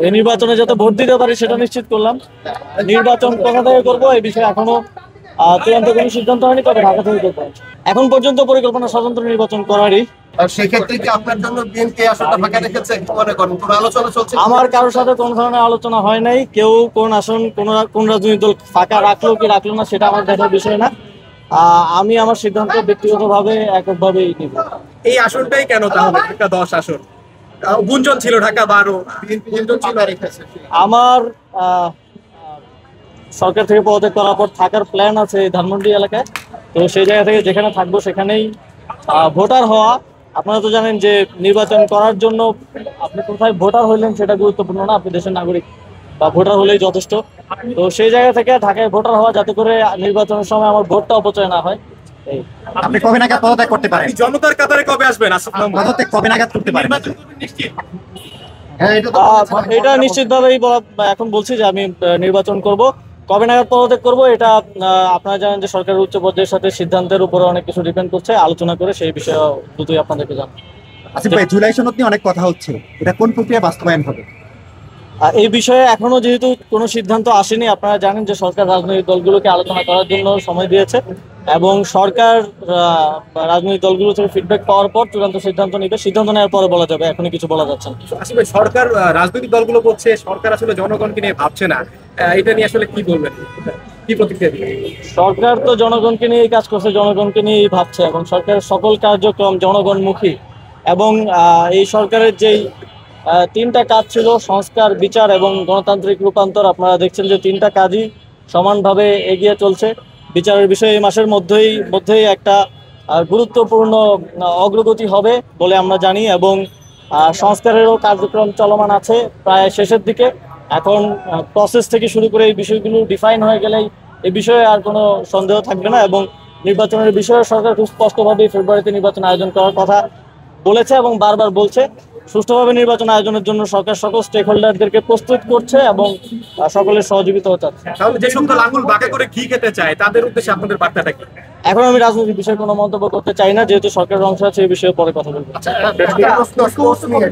এই নির্বাচনে যাতে ভোট দিতে পারি সেটা নিশ্চিত করলাম। নির্বাচন কোথা থেকে করবো এই বিষয়ে এখনো চূড়ান্ত কোনো সিদ্ধান্ত হয়নি, তবে ঢাকা থেকে করবো। এখন পর্যন্ত পরিকল্পনা স্বতন্ত্র নির্বাচন করারই। আর সেক্ষেত্রে কি আপনার জন্য বিএনপি আসনটা ফাঁকা রেখেছে, কি মনে করেন? কোনো আলোচনা চলছে? আমার কারোর সাথে কোনো ধরনের আলোচনা হয় নাই। কেউ কোন আসন কোন রাজনৈতিক দল ফাঁকা রাখলো কি রাখলো না সেটা আমার দেখার বিষয় না। আমি আমার সিদ্ধান্ত ব্যক্তিগতভাবে এককভাবেই নিব। এই আসনটাই কেন তাহলে ঢাকা 10 আসন? গুঞ্জন ছিল ঢাকা 12, বিএনপি গুঞ্জন ছিল রেখেছে। আমার সরকার থেকে পদত্যাগ করার পর থাকার প্ল্যান আছে ধানমন্ডি এলাকায়। তো সেই জায়গা থেকে যেখানে থাকবো সেখানেই ভোটার হওয়া। আপনারা তো জানেন যে নির্বাচন করার জন্য আপনি কোথায় ভোটার হইলেন সেটা গুরুত্বপূর্ণ না, আপনি দেশের নাগরিক বা ভোটার হলেই যথেষ্ট। তো সেই জায়গা থেকে ঢাকায় ভোটার হওয়া, যাতে করে নির্বাচনের সময় আমার ভোটটা অপচয় না হয়। আপনি কবে নাগাদ পদত্যাগ করতে পারেন? জনতার কাতারে কবে আসবেন আসিফ মাহমুদ? পদত্যাগ কবে নাগাদ করতে পারেন? হ্যাঁ, এটা তো এটা নিশ্চিতভাবেই এখন বলছি যে আমি নির্বাচন করব। কবে নাগাদ পদত্যাগ করবো এটা আপনারা জানেন যে সরকারের উচ্চ পর্যায়ের সাথে সিদ্ধান্তের উপরে অনেক কিছু ডিপেন্ড করছে। আলোচনা করে সেই বিষয়ে দ্রুতই আপনাদেরকে জানাবো। আসিফ ভাই, জুলাই সনদ নিয়ে অনেক কথা হচ্ছে, এটা কোন প্রক্রিয়া বাস্তবায়ন হবে? এই বিষয়ে এখনো যেহেতু কোনো সিদ্ধান্ত আসেনি, আপনারা জানেন যে সরকার রাজনৈতিক দলগুলোকে আলোচনা করার জন্য সময় দিয়েছে এবং সরকার রাজনৈতিক দলগুলো থেকে ফিডব্যাক পাওয়ার পর চূড়ান্ত সিদ্ধান্ত নিবে। সিদ্ধান্ত নেওয়ার পরে বলা যাবে, এখনই কিছু বলা যাচ্ছে না। আসিফ ভাই, সরকার রাজনৈতিক দলগুলো বলছে সরকার আসলে জনগণকে নিয়ে ভাবছে না, এটা নিয়ে আসলে কি বলবেন, কি প্রতিক্রিয়া দিবেন? সরকার তো জনগণকে নিয়েই কাজ করছে, জনগণকে নিয়েই ভাবছে এবং সরকারের সকল কার্যক্রম জনগণমুখী। এবং এই সরকারের যেই তিনটা কাজ ছিল, সংস্কার, বিচার এবং গণতান্ত্রিক রূপান্তর, আপনারা দেখছেন যে তিনটা কাজই সমানভাবে এগিয়ে চলছে। বিচারের বিষয়ে এই মাসের মধ্যেই একটা গুরুত্বপূর্ণ অগ্রগতি হবে বলে আমরা জানি এবং সংস্কারেরও কার্যক্রম চলমান আছে প্রায় শেষের দিকে। এখন প্রসেস থেকে শুরু করে এই বিষয়গুলো ডিফাইন হয়ে গেলেই এই বিষয়ে আর কোনো সন্দেহ থাকবে না এবং নির্বাচনের বিষয়ে সরকার খুব স্পষ্টভাবে ফেব্রুয়ারিতে নির্বাচন আয়োজন করার কথা বলেছে এবং বারবার বলছে। সুষ্ঠুভাবে নির্বাচন আয়োজনের জন্য সরকার সকল স্টেক হোল্ডারদেরকে প্রস্তুত করছে এবং সকলের সহযোগিতাও চাচ্ছে। তাহলে যে সকল আঙুল বাঁকা করে ঘি খেতে চায় তাদের উদ্দেশ্যে আপনাদের বার্তাটা কি? এখন আমি রাজনৈতিক বিষয়ে কোনো মন্তব্য করতে চাই না, যেহেতু সরকারের অংশ আছে এই বিষয়ে পরে কথা বলবো।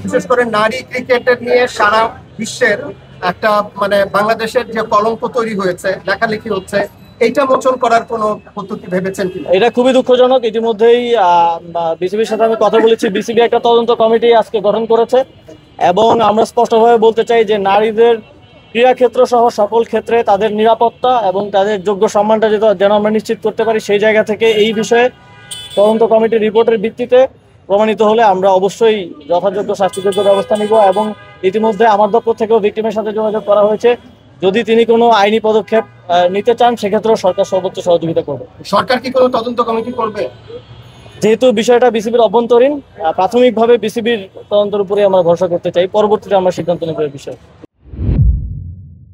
বিশেষ করে নারী ক্রিকেটের নিয়ে সারা বিশ্বের একটা মানে বাংলাদেশের যে কলঙ্ক তৈরি হয়েছে, লেখালেখি হচ্ছে, এইটা মোচন করার কোনো পদ্ধতি ভেবেছেন কি? এটা খুবই দুঃখজনক। ইতিমধ্যেই বিসিবির সাথে আমি কথা বলেছি। বিসিবি একটা তদন্ত কমিটি আজকে গঠন করেছে এবং আমরা স্পষ্টভাবে বলতে চাই যে নারীদের ক্রীড়াক্ষেত্র সহ সকল ক্ষেত্রে তাদের নিরাপত্তা এবং তাদের যোগ্য সম্মানটা যেন আমরা নিশ্চিত করতে পারি। সেই জায়গা থেকে এই বিষয়ে তদন্ত কমিটির রিপোর্টের ভিত্তিতে প্রমাণিত হলে আমরা অবশ্যই যথাযোগ্য শাস্তিযোগ্য ব্যবস্থা নিব এবং ইতিমধ্যে আমার দপ্তর থেকেও ভিক্টিমের সাথে যোগাযোগ করা হয়েছে। যদি তিনি কোনো আইনি পদক্ষেপ নিতে চান সেক্ষেত্রেও সরকার সর্বোচ্চ সহযোগিতা করবে। সরকার কি কোনো তদন্ত কমিটি করবে? যেহেতু বিষয়টা বিসিবির অভ্যন্তরীণ, প্রাথমিকভাবে বিসিবির তদন্তের উপরে আমরা ভরসা করতে চাই, পরবর্তীতে আমরা সিদ্ধান্ত নেব এই বিষয়ে।